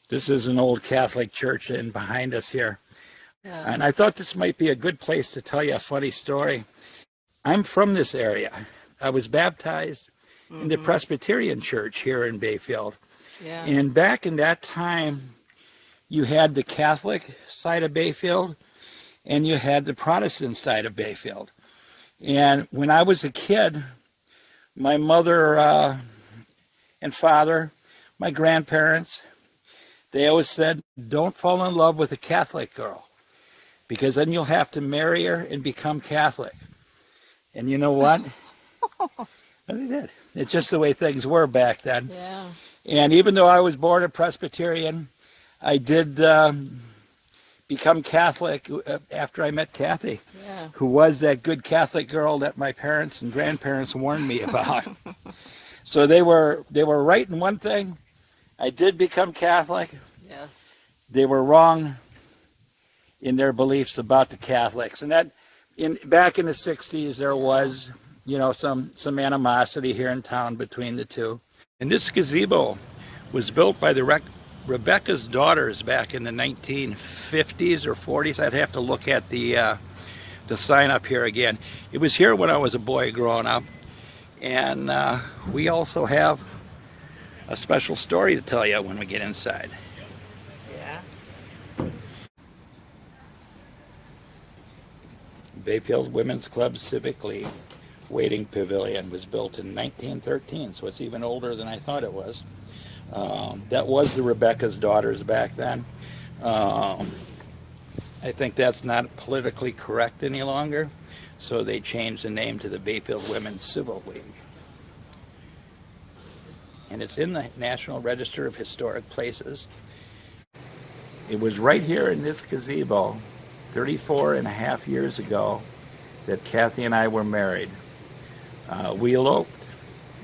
This is an old Catholic church in behind us here. Yeah. And I thought this might be a good place to tell you a funny story. I'm from this area. I was baptized in the Presbyterian church here in Bayfield. Yeah. And back in that time, you had the Catholic side of Bayfield and you had the Protestant side of Bayfield. And when I was a kid, my mother and father, my grandparents, they always said, don't fall in love with a Catholic girl, because then you'll have to marry her and become Catholic. And you know what? They did. It's just the way things were back then. Yeah. And even though I was born a Presbyterian, I did become Catholic after I met Kathy, Yeah. who was that good Catholic girl that my parents and grandparents warned me about. So they were right in one thing. I did become Catholic. Yes. They were wrong in their beliefs about the Catholics. And that back in the 60s there was, you know, some animosity here in town between the two. And this gazebo was built by the Rebecca's daughters back in the 1950s or 40s. I'd have to look at the sign up here again. It was here when I was a boy growing up. And we also have a special story to tell you when we get inside. Yeah. Bayfield Women's Club Civic League Waiting Pavilion was built in 1913, so it's even older than I thought it was. That was the Rebecca's daughters back then. I think that's not politically correct any longer, so they changed the name to the Bayfield Women's Civil League. And it's in the National Register of Historic Places. It was right here in this gazebo 34 and a half years ago that Kathy and I were married. We eloped.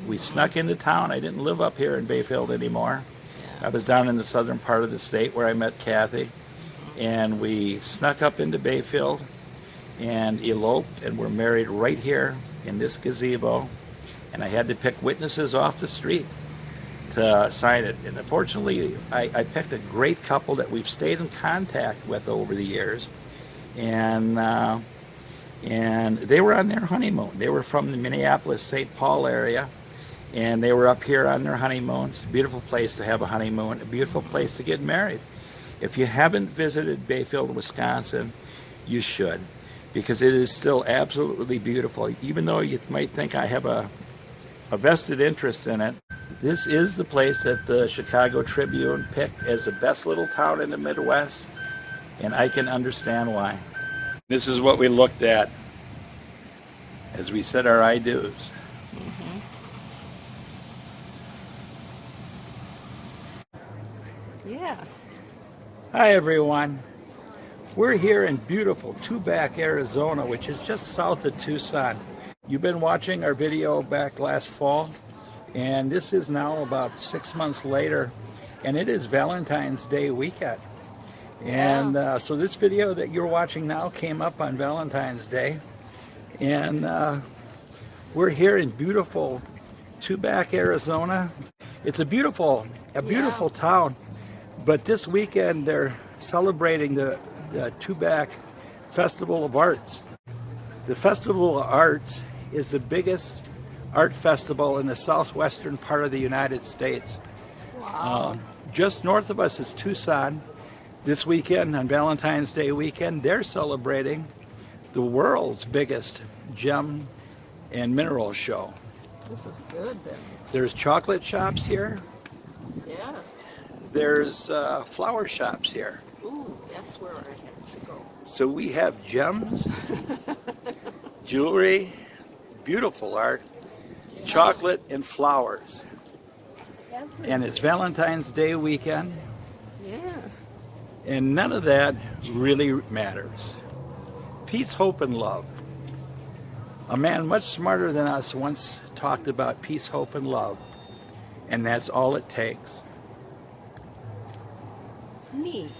We snuck into town. I didn't live up here in Bayfield anymore. Yeah. I was down in the southern part of the state where I met Kathy. And we snuck up into Bayfield and eloped, and were married right here in this gazebo. And I had to pick witnesses off the street to sign it. And unfortunately, I picked a great couple that we've stayed in contact with over the years. And they were on their honeymoon. They were from the Minneapolis-St. Paul area, and they were up here on their honeymoon. It's a beautiful place to have a honeymoon, a beautiful place to get married. If you haven't visited Bayfield, Wisconsin, you should, because it is still absolutely beautiful. Even though you might think I have a vested interest in it, this is the place that the Chicago Tribune picked as the best little town in the Midwest, and I can understand why. This is what we looked at as we said our I do's. Yeah. Hi everyone. We're here in beautiful Tubac, Arizona, which is just south of Tucson. You've been watching our video back last fall, and this is now about 6 months later, and it is Valentine's Day weekend. And so this video that you're watching now came up on Valentine's Day, and we're here in beautiful Tubac, Arizona. It's a beautiful town, but this weekend they're celebrating the Tubac Festival of Arts. The Festival of Arts is the biggest art festival in the southwestern part of the United States. Wow. Just north of us is Tucson. This weekend, on Valentine's Day weekend, they're celebrating the world's biggest gem and mineral show. This is good then. There's chocolate shops here. Yeah. There's flower shops here. Ooh, that's where I have to go. So we have gems, jewelry, beautiful art, chocolate, and flowers. And it's Valentine's Day weekend. Yeah. And none of that really matters. Peace, hope, and love. A man much smarter than us once talked about peace, hope, and love. And that's all it takes. Me.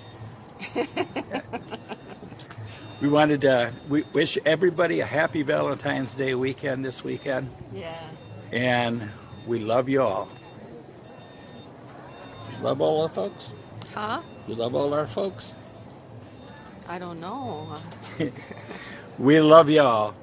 We wanted to wish everybody a happy Valentine's Day weekend this weekend. Yeah. And we love you all. Love all the folks. Huh? You love all our folks? I don't know. We love y'all.